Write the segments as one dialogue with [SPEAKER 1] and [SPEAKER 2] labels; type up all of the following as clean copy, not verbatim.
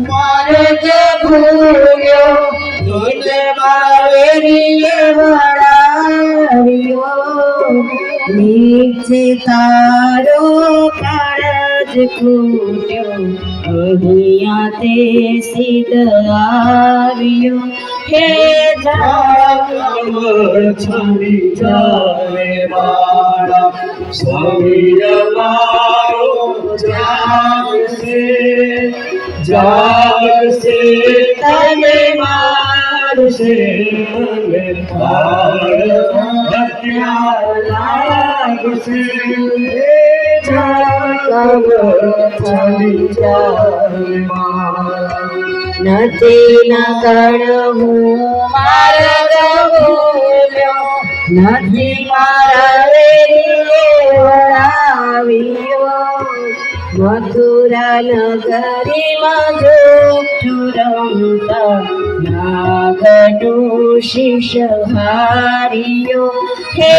[SPEAKER 1] માર્ગ ભૂલ્યો ગીત માવેરીએ વળાવ્યો નીચે તારો કાળજ ખૂટ્યો અહીંયા તે સિદ્ધ આવ્યો હે
[SPEAKER 2] છડી જાવે મારા સ્વામી અમારો જાગશે જાગશે તમે મારશે મને હત્યા લાગશે છડી જાવે મારા
[SPEAKER 1] નથી નગણ હું માર્ગ ભૂલ્યો નથી મારા વેરીએ વળાવ્યો મથુરા નગરીમાં જોગઠું રમતા નાગનું શીશ હાર્યો હે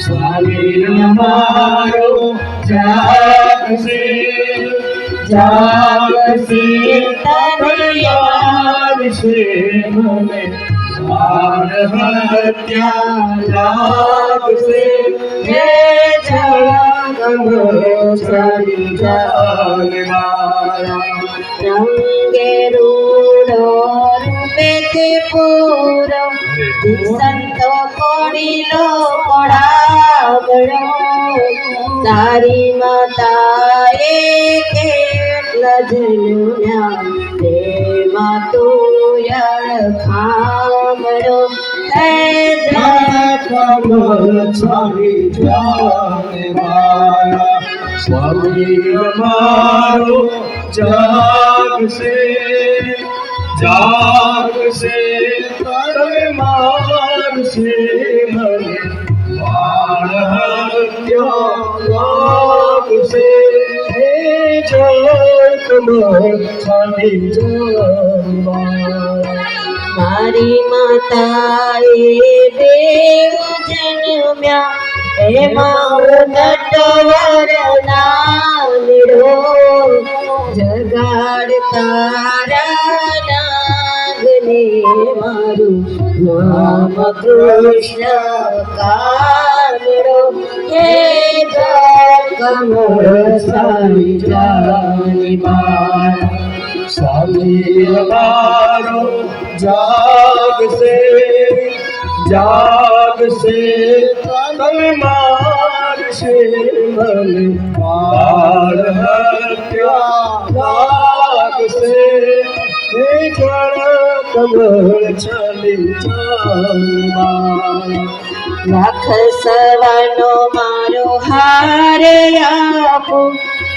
[SPEAKER 2] સ્વામી અમારો જાગશે જાગશે તમે યાદશે મને માર હત્યા લાગશે હે
[SPEAKER 1] છડી જાવે રંગે રૂડો રૂપે પૂરો સંતો કોડીલો કોડાગડો તારી માતાએ કેટલા જન્મ્યા તેમાં તું યળ ખામડો
[SPEAKER 2] છડી જાવે મારા સ્વામી અમારો જાગશે જાગશે તમે મારશે મને બાળ હત્યા લાગશે હે જળ છડી જાવે
[SPEAKER 1] મારી માતાએ દેવ જન્મ્યા એમાં નટવર નાનડો જગાડ તારા નાગને મારું નામ કૃષ્ણ કાનડો હે કમળ સારી જાની મારા
[SPEAKER 2] સ્વામી અમારો જાગશે જાગશે તમે મારશે મને બાળ હત્યા લાગશે હે જળ કમળ છડી જાવે
[SPEAKER 1] લાખ સવાનો મારો હાર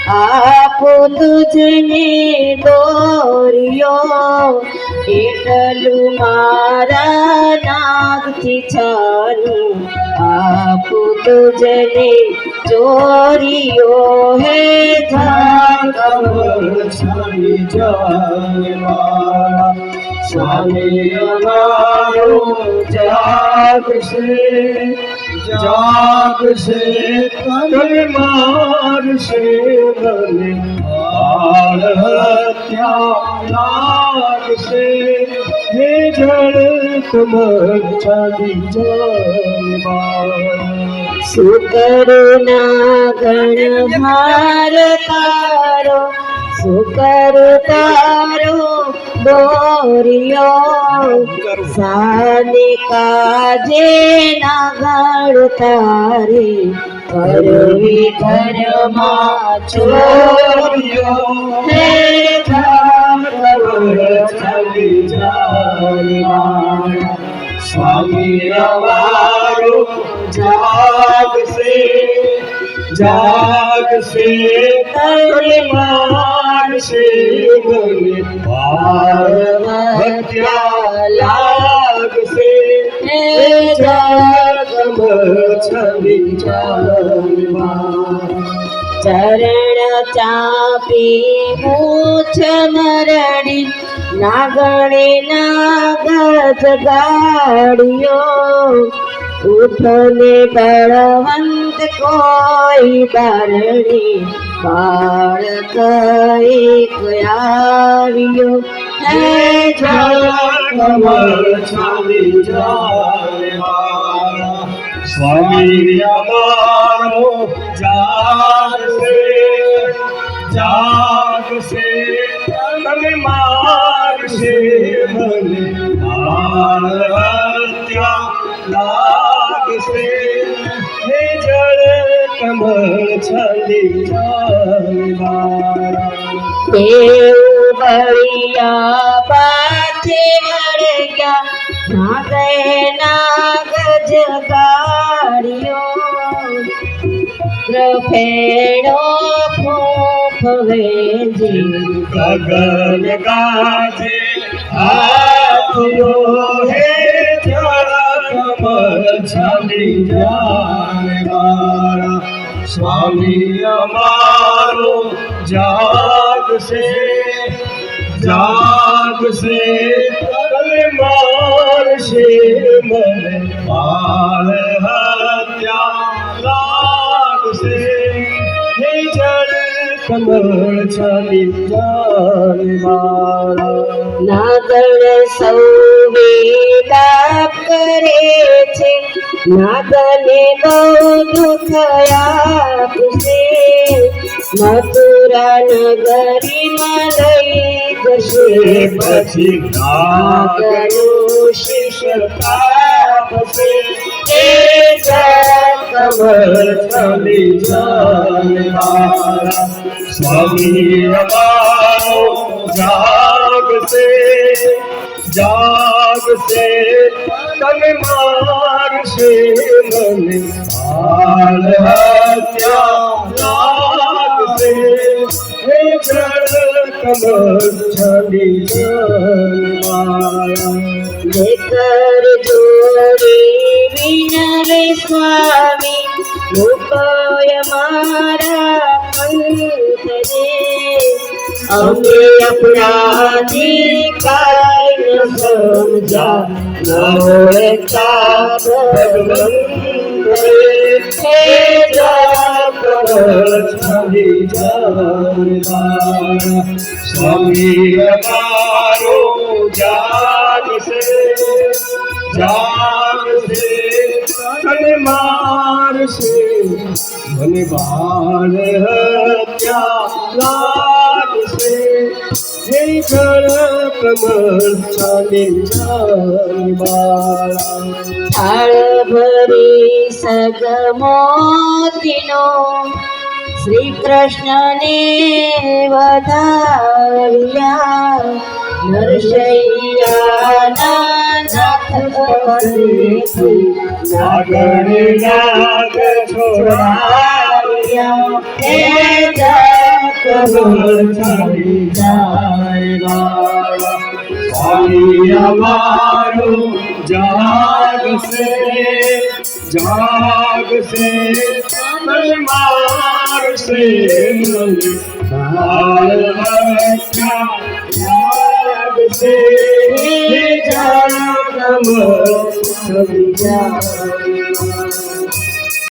[SPEAKER 1] આપો તુજને દોર્યો એટલું મારા નાગથી છાનું આપો તુજને ચોર્યો હે
[SPEAKER 2] છડી જાવે મારા સ્વામી અમારો જાગશે જાગશે તમે મારશે મને બાળ હત્યા લાગશે હે જળ કમળ છડી જાવે મારા
[SPEAKER 1] સુકરુના ગણહાર તારો સુકર તારો દોર્યો સાને કાજે નાગણ તારે કરવી ઘરમાં ચોર્યો હે
[SPEAKER 2] છડી જાવે મારા સ્વામી અમારો જાગશે જાગશે તમે મારશે મને બાળ હત્યા લાગશે હે કમળ છડી જાવે
[SPEAKER 1] ચરણ ચાપી મૂછ મરડી નાગણે નાગત ગાડ્યો ઉઠો ને બળવંત કોઈ બારણે બાળક એક આવ્યો હે જળ
[SPEAKER 2] કમળ છાડી જાય મારા સ્વામી અમારો જાગશે જાગશે તમે મારશે મને હત્યા લાગશે હે જળ કમળ છાડી જાય મારા
[SPEAKER 1] દેવ બળિયા પાથે વળગ્યા નાગે નાગ જગાડ્યો ફેડો ફૂફવે જી
[SPEAKER 2] ગગન ગાજે આપ્યો હે જળ કમળ છાડી જાય મારા સ્વામી અમારો જાગશે જાગશે તમે મારશે મને બાળ હત્યા લાગશે હે જળ કમળ છાડી જાય મારા
[SPEAKER 1] નાગણ સૌવે તાપ કરે છે નાગને બહુ દુઃખ આપશે મથુરા નગરીમાં લઈ જશે
[SPEAKER 2] પછી નાગનું શીશ કાપશે એ કમળ છાડી જાય મારા સ્વામી અમારો જાગશે જાગશે તમે મારશે મને બાળ હત્યા લાગશે હે જળ કમળ છાડી જાય મારા
[SPEAKER 1] કર જોડી વિનવે સ્વામી લોકોય મારા પંથ દે અમે અપરાધી કાંઈ ન સમજા નવતા ભગવંત હે
[SPEAKER 2] છાડી જાય સ્વામી અમારો જાગશે જાગશે અને મારશે મને બાળ હત્યા લાગશે હે જળ કમળ છાડી જાય મારા
[SPEAKER 1] થાળ ભરી સગમોતીનો શ્રી કૃષ્ણને વધાવ્યા નરસૈયાના નાથ પદેથી
[SPEAKER 2] નાગણ નાગ છોડાવ્યા
[SPEAKER 1] હે
[SPEAKER 2] કમળ છાડી જાય મારા સ્વામી અમારો જાગશે જાગશે તમે મારશે મને બાળ હત્યા લાગશે હે જળ કમળ છાડી જાય